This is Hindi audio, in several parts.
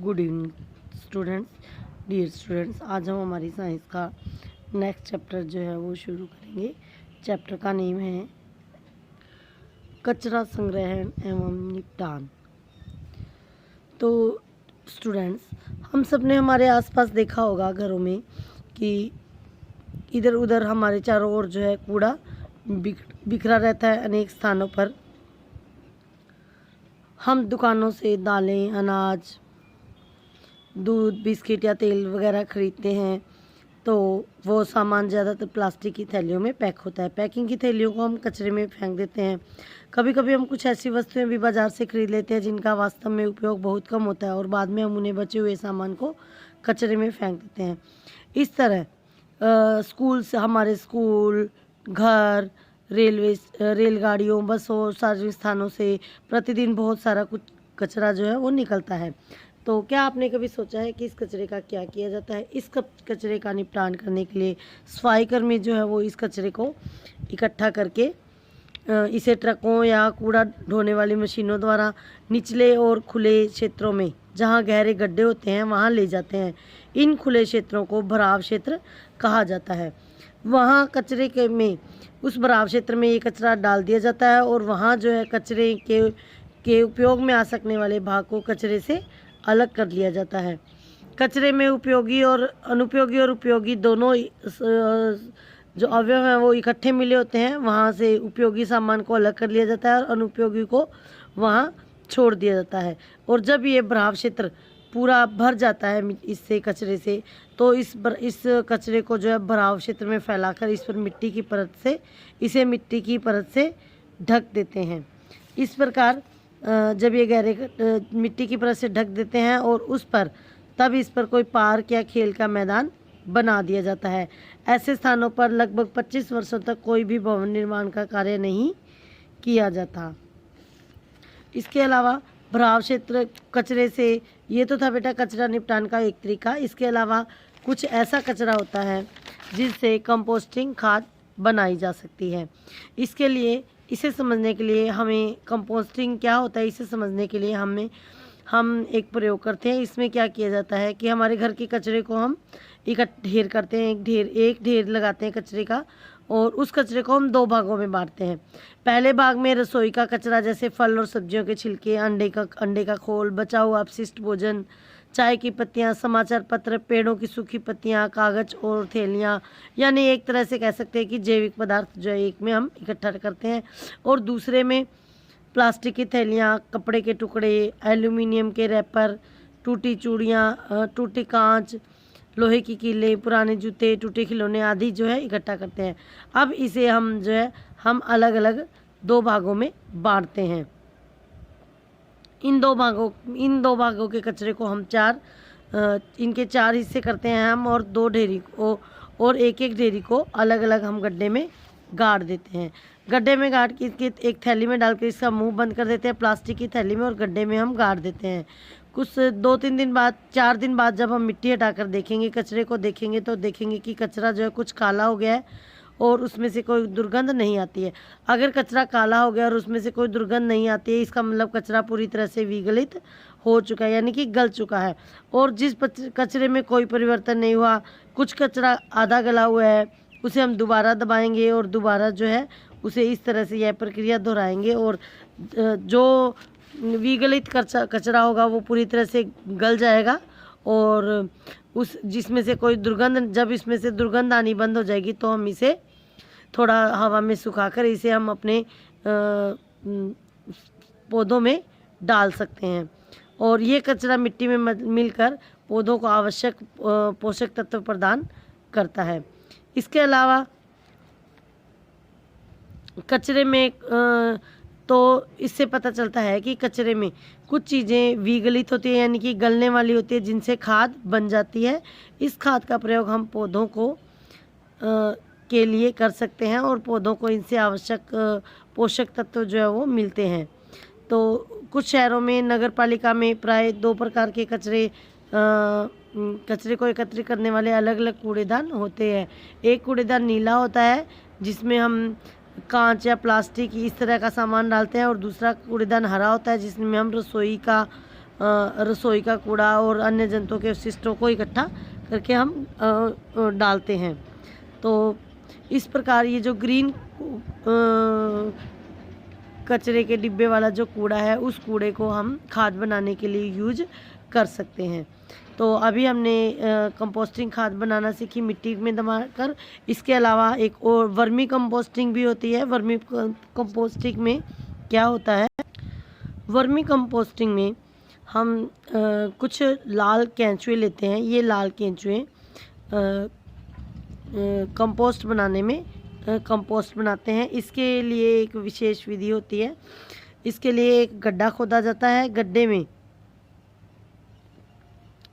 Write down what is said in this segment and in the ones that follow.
Good evening dear students. आज हम हमारी साइंस का नेक्स्ट चैप्टर जो है वो शुरू करेंगे। चैप्टर का नेम है कचरा संग्रहण एवं निपटान। तो स्टूडेंट्स, हम सब ने हमारे आसपास देखा होगा घरों में कि इधर उधर हमारे चारों ओर जो है कूड़ा बिखरा रहता है अनेक स्थानों पर। हम दुकानों से दालें, अनाज, दूध, बिस्किट या तेल वगैरह ख़रीदते हैं तो वो सामान ज़्यादातर प्लास्टिक की थैलियों में पैक होता है। पैकिंग की थैलियों को हम कचरे में फेंक देते हैं। कभी कभी हम कुछ ऐसी वस्तुएं भी बाज़ार से ख़रीद लेते हैं जिनका वास्तव में उपयोग बहुत कम होता है और बाद में हम उन्हें बचे हुए सामान को कचरे में फेंक देते हैं। इस तरह हमारे स्कूल, घर, रेलगाड़ियों, बसों, सार्वजनिक स्थानों से प्रतिदिन बहुत सारा कुछ कचरा जो है वो निकलता है। तो क्या आपने कभी सोचा है कि इस कचरे का क्या किया जाता है? इस कचरे का निपटान करने के लिए सफाई कर्मी जो है वो इस कचरे को इकट्ठा करके इसे ट्रकों या कूड़ा ढोने वाली मशीनों द्वारा निचले और खुले क्षेत्रों में, जहां गहरे गड्ढे होते हैं, वहां ले जाते हैं। इन खुले क्षेत्रों को भराव क्षेत्र कहा जाता है। वहां उस भराव क्षेत्र में ये कचरा डाल दिया जाता है और वहां जो है कचरे के उपयोग में आ सकने वाले भाग को कचरे से अलग कर लिया जाता है। कचरे में उपयोगी और अनुपयोगी और उपयोगी दोनों जो अवयव हैं वो इकट्ठे मिले होते हैं। वहाँ से उपयोगी सामान को अलग कर लिया जाता है और अनुपयोगी को वहाँ छोड़ दिया जाता है। और जब ये भराव क्षेत्र पूरा भर जाता है इससे कचरे से, तो इस कचरे को जो है भराव क्षेत्र में फैलाकर इस पर मिट्टी की परत से ढक देते हैं। इस प्रकार जब ये गहरे मिट्टी की परत से ढक देते हैं और तब इस पर कोई पार्क या खेल का मैदान बना दिया जाता है। ऐसे स्थानों पर लगभग 25 वर्षों तक कोई भी भवन निर्माण का कार्य नहीं किया जाता। इसके अलावा भराव क्षेत्र कचरे से, ये तो था बेटा कचरा निपटान का एक तरीका। इसके अलावा कुछ ऐसा कचरा होता है जिससे कंपोस्टिंग खाद बनाई जा सकती है। इसे समझने के लिए हमें कंपोस्टिंग क्या होता है, इसे समझने के लिए हम एक प्रयोग करते हैं। इसमें क्या किया जाता है कि हमारे घर के कचरे को हम ढेर करते हैं, एक ढेर लगाते हैं कचरे का, और उस कचरे को हम 2 भागों में बांटते हैं। पहले भाग में रसोई का कचरा जैसे फल और सब्जियों के छिलके, अंडे का खोल, बचा हुआ अपशिष्ट भोजन, चाय की पत्तियाँ, समाचार पत्र, पेड़ों की सूखी पत्तियाँ, कागज और थैलियाँ, यानी एक तरह से कह सकते हैं कि जैविक पदार्थ जो है एक में हम इकट्ठा करते हैं। और दूसरे में प्लास्टिक की थैलियाँ, कपड़े के टुकड़े, एल्यूमिनियम के रैपर, टूटी चूड़ियाँ, टूटी कांच, लोहे की कीलें, पुराने जूते, टूटे खिलौने आदि जो है इकट्ठा करते हैं। अब इसे हम अलग अलग 2 भागों में बांटते हैं। इन दो भागों के कचरे को हम इनके 4 हिस्से करते हैं हम, और एक ढेरी को अलग अलग हम गड्ढे में गाड़ देते हैं। गड्ढे में गाड़ के इसके एक थैली में डालकर इसका मुंह बंद कर देते हैं प्लास्टिक की थैली में, और गड्ढे में हम गाड़ देते हैं। कुछ 2-3 दिन बाद, 4 दिन बाद जब हम मिट्टी हटाकर देखेंगे, कचरे को देखेंगे, तो देखेंगे कि कचरा जो है कुछ काला हो गया है और उसमें से कोई दुर्गंध नहीं आती है। अगर कचरा काला हो गया और उसमें से कोई दुर्गंध नहीं आती है, इसका मतलब कचरा पूरी तरह से विगलित हो चुका है, यानी कि गल चुका है। और जिस कचरे में कोई परिवर्तन नहीं हुआ, कुछ कचरा आधा गला हुआ है, उसे हम दोबारा दबाएंगे और दोबारा जो है उसे इस तरह से यह प्रक्रिया दोहराएंगे, और जो विगलित कचरा होगा वो पूरी तरह से गल जाएगा। और जब इसमें से दुर्गंध आनी बंद हो जाएगी तो हम इसे थोड़ा हवा में सुखाकर इसे हम अपने पौधों में डाल सकते हैं, और ये कचरा मिट्टी में मिलकर पौधों को आवश्यक पोषक तत्व प्रदान करता है। इसके अलावा कचरे में तो इससे पता चलता है कि कचरे में कुछ चीज़ें विगलित होती है, यानी कि गलने वाली होती है, जिनसे खाद बन जाती है। इस खाद का प्रयोग हम पौधों के लिए कर सकते हैं और पौधों को इनसे आवश्यक पोषक तत्व जो है वो मिलते हैं। तो कुछ शहरों में, नगर पालिका में प्राय 2 प्रकार के कचरे को एकत्रित करने वाले अलग अलग कूड़ेदान होते हैं। एक कूड़ेदान नीला होता है जिसमें हम कांच या प्लास्टिक इस तरह का सामान डालते हैं, और दूसरा कूड़ेदान हरा होता है जिसमें हम रसोई का रसोई का कूड़ा और अन्य जंतुओं के अवशिष्टों को इकट्ठा करके हम डालते हैं। तो इस प्रकार ये जो ग्रीन कचरे के डिब्बे वाला जो कूड़ा है, उस कूड़े को हम खाद बनाने के लिए यूज कर सकते हैं। तो अभी हमने कंपोस्टिंग खाद बनाना सीखी मिट्टी में दबाकर। इसके अलावा एक और वर्मी कंपोस्टिंग भी होती है। वर्मी कंपोस्टिंग में क्या होता है, वर्मी कंपोस्टिंग में हम कुछ लाल केंचुए लेते हैं। ये लाल केंचुए कंपोस्ट बनाने में कंपोस्ट बनाते हैं। इसके लिए एक विशेष विधि होती है। इसके लिए एक गड्ढा खोदा जाता है।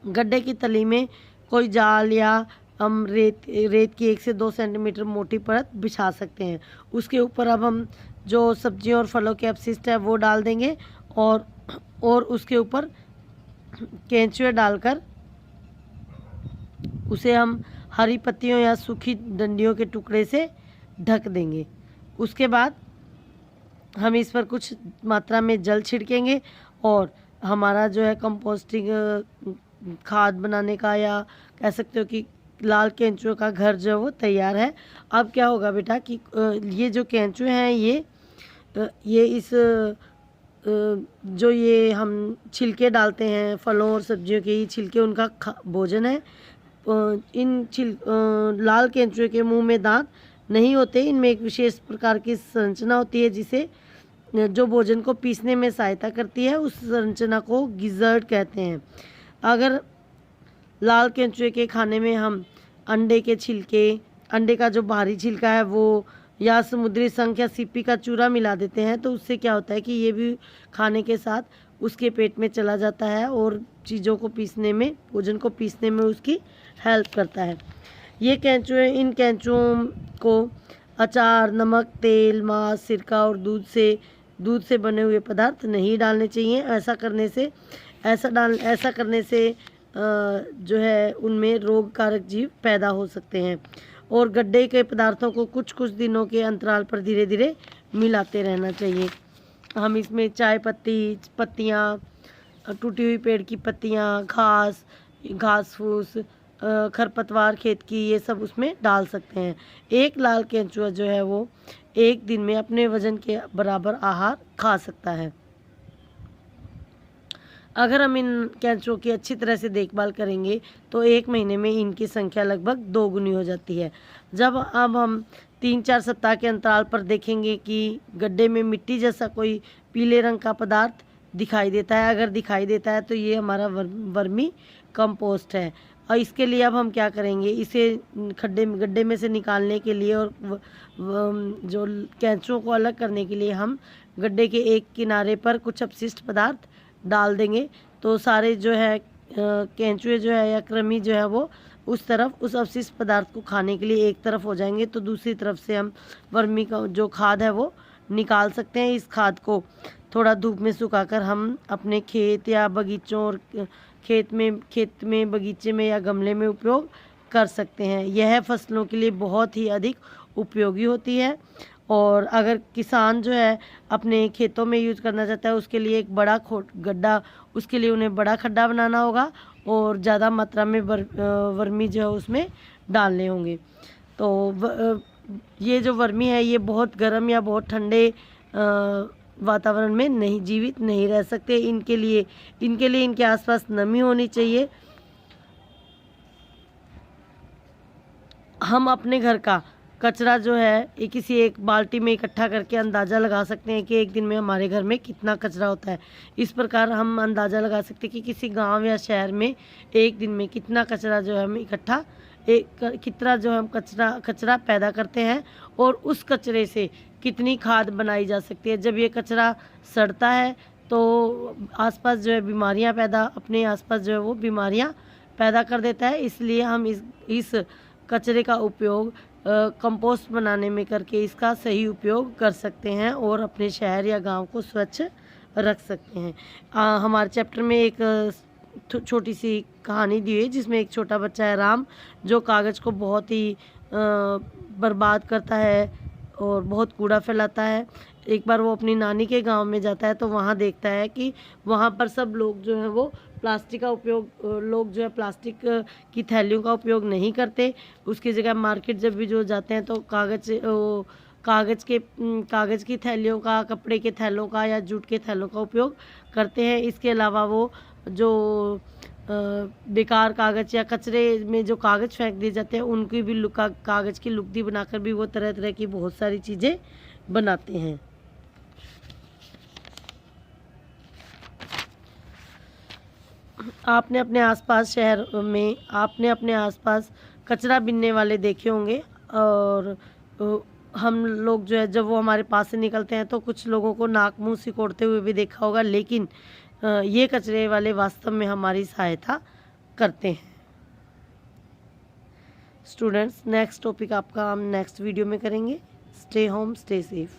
गड्ढे की तली में कोई जाल या हम रेत की 1 से 2 सेंटीमीटर मोटी परत बिछा सकते हैं। उसके ऊपर अब हम जो सब्जियों और फलों के अपशिष्ट है वो डाल देंगे और उसके ऊपर केंचुए डालकर उसे हम हरी पत्तियों या सूखी डंडियों के टुकड़े से ढक देंगे। उसके बाद हम इस पर कुछ मात्रा में जल छिड़केंगे और हमारा जो है कंपोस्टिंग खाद बनाने का, या कह सकते हो कि लाल केंचुए का घर जो है वो तैयार है। अब क्या होगा बेटा कि ये जो केंचुए हैं ये इस जो ये हम छिलके डालते हैं फलों और सब्जियों के, ही छिलके उनका भोजन है। लाल केंचुए के मुंह में दांत नहीं होते। इनमें एक विशेष प्रकार की संरचना होती है जिसे जो भोजन को पीसने में सहायता करती है, उस संरचना को गिज़र्ड कहते हैं। अगर लाल केंचुए के खाने में हम अंडे के छिलके, अंडे का जो बाहरी छिलका है वो, या समुद्री शंख या सीपी का चूरा मिला देते हैं, तो उससे क्या होता है कि ये भी खाने के साथ उसके पेट में चला जाता है और चीज़ों को पीसने में, भोजन को पीसने में उसकी हेल्प करता है। ये केंचुए, इन केंचुओं को अचार, नमक, तेल, मांस, सिरका और दूध से बने हुए पदार्थ नहीं डालने चाहिए। ऐसा करने से जो है उनमें रोगकारक जीव पैदा हो सकते हैं। और गड्ढे के पदार्थों को कुछ दिनों के अंतराल पर धीरे धीरे मिलाते रहना चाहिए। हम इसमें चाय पत्तियाँ, टूटी हुई पेड़ की पत्तियाँ, घास फूस, खरपतवार खेत की, ये सब उसमें डाल सकते हैं। एक लाल केंचुआ जो है वो एक दिन में अपने वजन के बराबर आहार खा सकता है। अगर हम इन केंचुओं की अच्छी तरह से देखभाल करेंगे तो 1 महीने में इनकी संख्या लगभग 2 गुनी हो जाती है। अब हम 3-4 सप्ताह के अंतराल पर देखेंगे कि गड्ढे में मिट्टी जैसा कोई पीले रंग का पदार्थ दिखाई देता है। अगर दिखाई देता है तो ये हमारा वर्मी कंपोस्ट है। और इसके लिए अब हम क्या करेंगे, इसे गड्ढे में से निकालने के लिए और जो केंचुओं को अलग करने के लिए हम गड्ढे के एक किनारे पर कुछ अपशिष्ट पदार्थ डाल देंगे। तो सारे जो है केंचुए जो है या कृमि जो है वो उस अपशिष्ट पदार्थ को खाने के लिए एक तरफ हो जाएंगे, तो दूसरी तरफ से हम वर्मी का जो खाद है वो निकाल सकते हैं। इस खाद को थोड़ा धूप में सुखाकर हम अपने खेत या बगीचों और खेत में बगीचे में या गमले में उपयोग कर सकते हैं। यह फसलों के लिए बहुत ही अधिक उपयोगी होती है। और अगर किसान जो है अपने खेतों में यूज़ करना चाहता है उसके लिए एक बड़ा गड्ढा, उसके लिए उन्हें बड़ा खड्डा बनाना होगा और ज़्यादा मात्रा में वर्मी जो है उसमें डालने होंगे। तो ये जो वर्मी है ये बहुत गर्म या बहुत ठंडे वातावरण में जीवित नहीं रह सकते। इनके लिए इनके आसपास नमी होनी चाहिए। हम अपने घर का कचरा जो है किसी एक बाल्टी में इकट्ठा करके अंदाज़ा लगा सकते हैं कि एक दिन में हमारे घर में कितना कचरा होता है। इस प्रकार हम अंदाज़ा लगा सकते हैं कि किसी गांव या शहर में एक दिन में कितना कचरा जो है हम कितना जो हम कचरा पैदा करते हैं और उस कचरे से कितनी खाद बनाई जा सकती है। जब ये कचरा सड़ता है तो आसपास जो है अपने आसपास जो है वो बीमारियाँ पैदा कर देता है। इसलिए हम इस कचरे का उपयोग कंपोस्ट बनाने में करके इसका सही उपयोग कर सकते हैं और अपने शहर या गांव को स्वच्छ रख सकते हैं। हमारे चैप्टर में एक छोटी सी कहानी दी हुई है जिसमें एक छोटा बच्चा है राम, जो कागज़ को बहुत ही बर्बाद करता है और बहुत कूड़ा फैलाता है। एक बार वो अपनी नानी के गांव में जाता है तो वहाँ देखता है कि वहाँ पर सब लोग जो है वो प्लास्टिक का उपयोग लोग जो है प्लास्टिक की थैलियों का उपयोग नहीं करते। उसकी जगह मार्केट जब भी जो जाते हैं तो कागज़ की थैलियों का, कपड़े के थैलों का या जूट के थैलों का उपयोग करते हैं। इसके अलावा वो जो बेकार कागज़ या कचरे में जो कागज़ फेंक दिए जाते हैं उनकी भी कागज़ की लुगदी बनाकर भी वो तरह तरह की बहुत सारी चीज़ें बनाते हैं। आपने अपने आसपास कचरा बीनने वाले देखे होंगे और हम लोग जो है जब वो हमारे पास से निकलते हैं तो कुछ लोगों को नाक मुंह सिकोड़ते हुए भी देखा होगा, लेकिन ये कचरे वाले वास्तव में हमारी सहायता करते हैं। स्टूडेंट्स, नेक्स्ट टॉपिक आपका हम नेक्स्ट वीडियो में करेंगे। Stay home, stay safe.